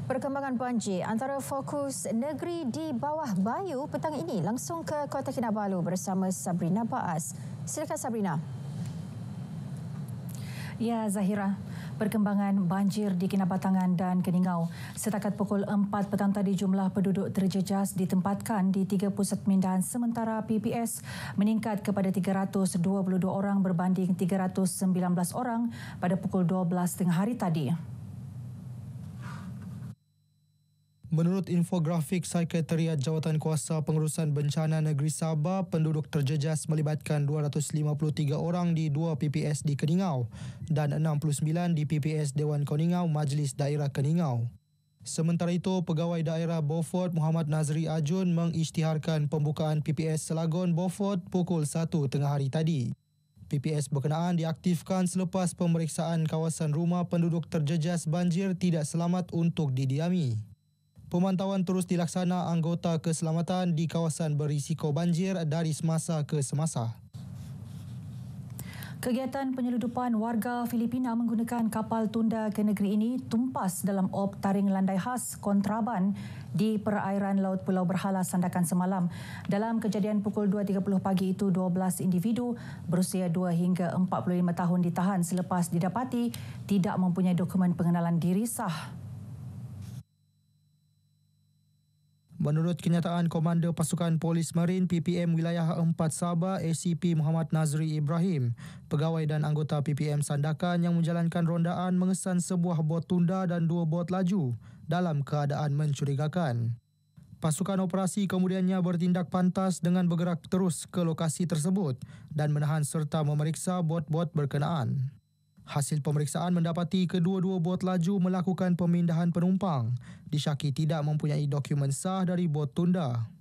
Perkembangan banjir antara fokus negeri di bawah Bayu petang ini langsung ke Kota Kinabalu bersama Sabrina Baas. Silakan Sabrina. Ya Zahira, perkembangan banjir di Kinabatangan dan Keningau. Setakat pukul 4 petang tadi jumlah penduduk terjejas ditempatkan di 3 pusat pemindahan sementara PPS meningkat kepada 322 orang berbanding 319 orang pada pukul 12 tengah hari tadi. Menurut infografik Sekretariat Jawatankuasa Pengurusan Bencana Negeri Sabah, penduduk terjejas melibatkan 253 orang di 2 PPS di Keningau dan 69 di PPS Dewan Koningau Majlis Daerah Keningau. Sementara itu, Pegawai Daerah Beaufort Muhammad Nazri Ajun mengisytiharkan pembukaan PPS Selagon Beaufort pukul 1 tengah hari tadi. PPS berkenaan diaktifkan selepas pemeriksaan kawasan rumah penduduk terjejas banjir tidak selamat untuk didiami. Pemantauan terus dilaksana anggota keselamatan di kawasan berisiko banjir dari semasa ke semasa. Kegiatan penyeludupan warga Filipina menggunakan kapal tunda ke negeri ini tumpas dalam op taring landai khas kontraban di perairan Laut Pulau Berhala Sandakan semalam. Dalam kejadian pukul 2.30 pagi itu, 12 individu berusia 2 hingga 45 tahun ditahan selepas didapati tidak mempunyai dokumen pengenalan diri sah. Menurut kenyataan Komander Pasukan Polis Marin PPM Wilayah 4 Sabah ACP Muhammad Nazri Ibrahim, pegawai dan anggota PPM Sandakan yang menjalankan rondaan mengesan sebuah bot tunda dan 2 bot laju dalam keadaan mencurigakan. Pasukan operasi kemudiannya bertindak pantas dengan bergerak terus ke lokasi tersebut dan menahan serta memeriksa bot-bot berkenaan. Hasil pemeriksaan mendapati kedua-dua bot laju melakukan pemindahan penumpang disyaki tidak mempunyai dokumen sah dari bot tunda.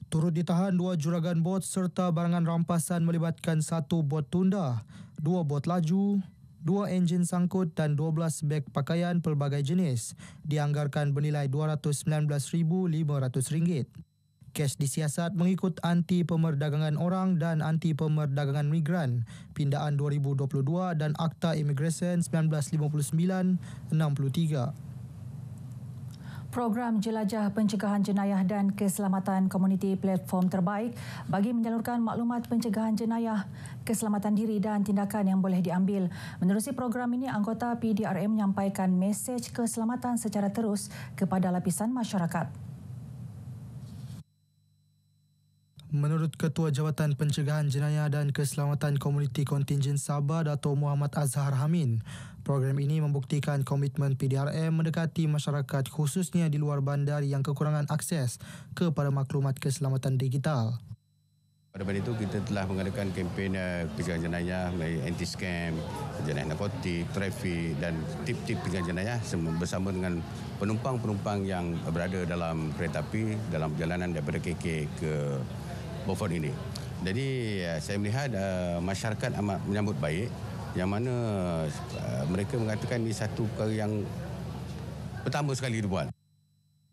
Turut ditahan 2 juragan bot serta barangan rampasan melibatkan 1 bot tunda, 2 bot laju, 2 enjin sangkut dan 12 beg pakaian pelbagai jenis dianggarkan bernilai RM219,500. Kes disiasat mengikut anti pemerdagangan orang dan anti pemerdagangan migran pindaan 2022 dan Akta Imigresen 1959-63. Program Jelajah Pencegahan Jenayah dan Keselamatan Komuniti platform terbaik bagi menyalurkan maklumat pencegahan jenayah, keselamatan diri dan tindakan yang boleh diambil. Menerusi program ini, anggota PDRM menyampaikan mesej keselamatan secara terus kepada lapisan masyarakat. Menurut Ketua Jabatan Pencegahan Jenayah dan Keselamatan Komuniti Kontingen Sabah, Dato' Muhammad Azhar Hamin, program ini membuktikan komitmen PDRM mendekati masyarakat khususnya di luar bandar yang kekurangan akses kepada maklumat keselamatan digital. Pada itu kita telah mengadakan kempen pencegahan jenayah melalui anti-scam, jenayah narkotik, trafik dan tip-tip pencegahan jenayah bersama dengan penumpang-penumpang yang berada dalam kereta api dalam perjalanan daripada KK ke Beaufort ini. Jadi saya melihat masyarakat amat menyambut baik yang mana mereka mengatakan ini satu perkara yang pertama sekali dibuat.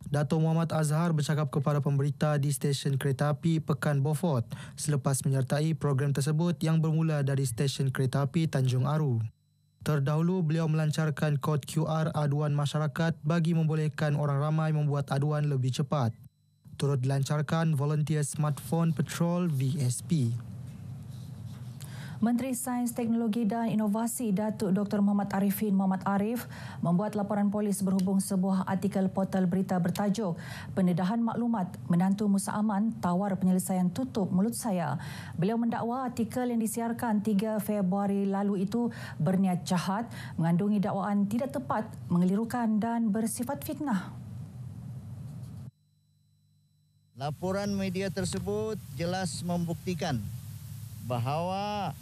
Dato' Muhammad Azhar bercakap kepada pemberita di stesen kereta api Pekan Beaufort selepas menyertai program tersebut yang bermula dari stesen kereta api Tanjung Aru. Terdahulu beliau melancarkan kod QR aduan masyarakat bagi membolehkan orang ramai membuat aduan lebih cepat. Turut dilancarkan Volunteer Smartphone Patrol VSP. Menteri Sains, Teknologi dan Inovasi Datuk Dr. Muhammad Arifin Muhammad Arif membuat laporan polis berhubung sebuah artikel portal berita bertajuk "Pendedahan Maklumat Menantu Musa Aman Tawar Penyelesaian Tutup Mulut Saya". Beliau mendakwa artikel yang disiarkan 3 Februari lalu itu berniat jahat, mengandungi dakwaan tidak tepat, mengelirukan dan bersifat fitnah. Laporan media tersebut jelas membuktikan bahawa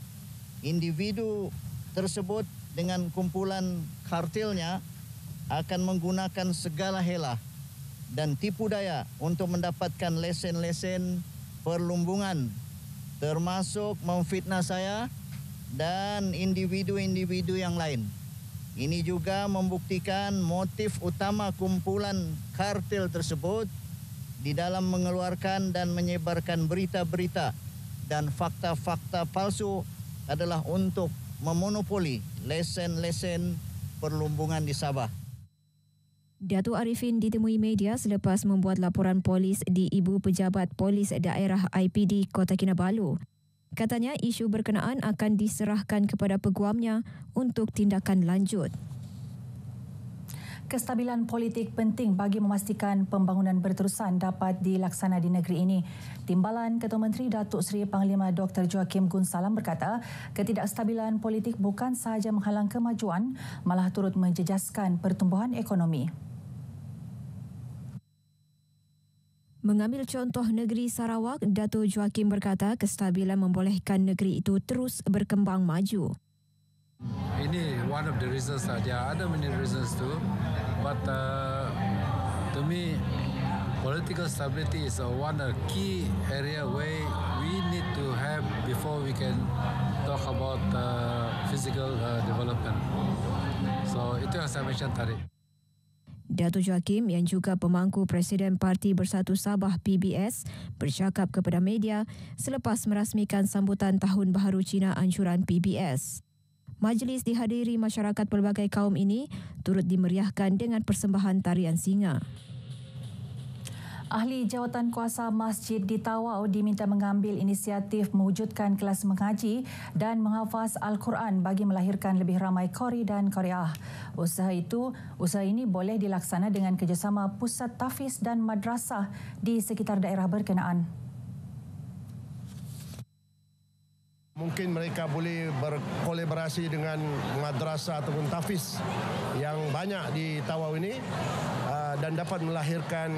individu tersebut dengan kumpulan kartelnya akan menggunakan segala hela dan tipu daya untuk mendapatkan lesen-lesen perlumbungan, termasuk memfitnah saya dan individu-individu yang lain. Ini juga membuktikan motif utama kumpulan kartel tersebut di dalam mengeluarkan dan menyebarkan berita-berita dan fakta-fakta palsu adalah untuk memonopoli lesen-lesen perlumbungan di Sabah. Datuk Arifin ditemui media selepas membuat laporan polis di Ibu Pejabat Polis Daerah IPD Kota Kinabalu. Katanya isu berkenaan akan diserahkan kepada peguamnya untuk tindakan lanjut. Kestabilan politik penting bagi memastikan pembangunan berterusan dapat dilaksana di negeri ini. Timbalan Ketua Menteri Datuk Seri Panglima Dr. Joachim Gunsalam berkata, ketidakstabilan politik bukan sahaja menghalang kemajuan, malah turut menjejaskan pertumbuhan ekonomi. Mengambil contoh negeri Sarawak, Datuk Joachim berkata kestabilan membolehkan negeri itu terus berkembang maju. Ini one of the reasons. There are other many reasons too, but to me, political stability is one key area where we need to have before we can talk about physical development. So itu yang saya mention tadi. Datuk Joachim yang juga pemangku Presiden Parti Bersatu Sabah PBS bercakap kepada media selepas merasmikan sambutan Tahun Baharu Cina anjuran PBS. Majlis dihadiri masyarakat pelbagai kaum ini turut dimeriahkan dengan persembahan tarian singa. Ahli Jawatan Kuasa Masjid di Tawau diminta mengambil inisiatif mewujudkan kelas mengaji dan menghafaz Al-Quran bagi melahirkan lebih ramai qari dan qariah. Usaha ini boleh dilaksana dengan kerjasama pusat tahfiz dan madrasah di sekitar daerah berkenaan. Mungkin mereka boleh berkolaborasi dengan madrasah ataupun tahfiz yang banyak di Tawau ini dan dapat melahirkan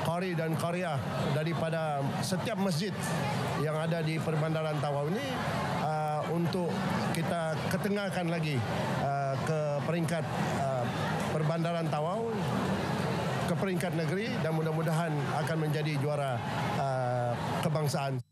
qari dan qariah daripada setiap masjid yang ada di Perbandaran Tawau ini untuk kita ketengahkan lagi ke peringkat Perbandaran Tawau, ke peringkat negeri dan mudah-mudahan akan menjadi juara kebangsaan.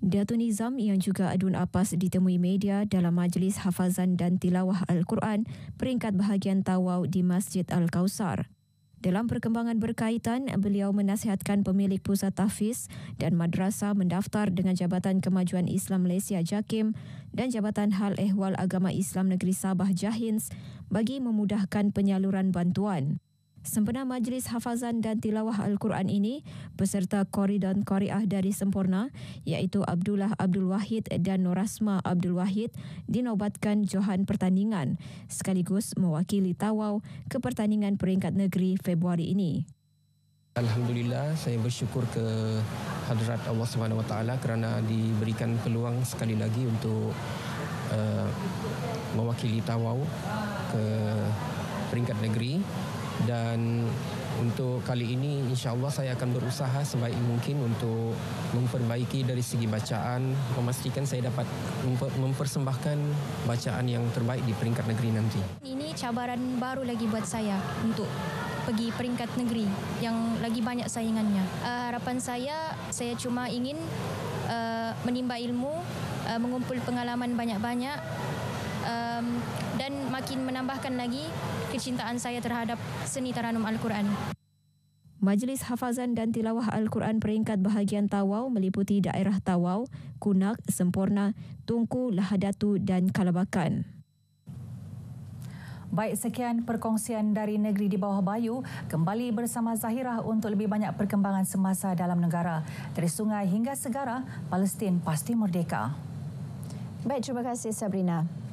Datuk Nizam yang juga adun apas ditemui media dalam majlis hafazan dan tilawah Al-Quran peringkat bahagian Tawau di Masjid Al-Kausar. Dalam perkembangan berkaitan, beliau menasihatkan pemilik pusat tahfiz dan madrasah mendaftar dengan Jabatan Kemajuan Islam Malaysia JAKIM dan Jabatan Hal Ehwal Agama Islam Negeri Sabah JAHINS bagi memudahkan penyaluran bantuan. Sempena majlis hafazan dan tilawah Al-Quran ini, peserta qari dan qariah dari Sempurna iaitu Abdullah Abdul Wahid dan Norasma Abdul Wahid dinobatkan johan pertandingan sekaligus mewakili Tawau ke pertandingan peringkat negeri Februari ini. Alhamdulillah, saya bersyukur ke hadrat Allah SWT kerana diberikan peluang sekali lagi untuk mewakili Tawau ke peringkat negeri. Dan untuk kali ini insya-Allah saya akan berusaha sebaik mungkin untuk memperbaiki dari segi bacaan, memastikan saya dapat mempersembahkan bacaan yang terbaik di peringkat negeri nanti. Ini cabaran baru lagi buat saya untuk pergi peringkat negeri yang lagi banyak saingannya. Harapan saya cuma ingin menimba ilmu, mengumpul pengalaman banyak-banyak dan makin menambahkan lagi kecintaan saya terhadap seni taranum Al-Quran. Majlis hafazan dan tilawah Al-Quran peringkat bahagian Tawau meliputi daerah Tawau, Kunak, Sempurna, Tunku, Lahadatu dan Kalabakan. Baik, sekian perkongsian dari Negeri di Bawah Bayu. Kembali bersama Zahirah untuk lebih banyak perkembangan semasa dalam negara. Dari sungai hingga segara, Palestin pasti merdeka. Baik, terima kasih Sabrina.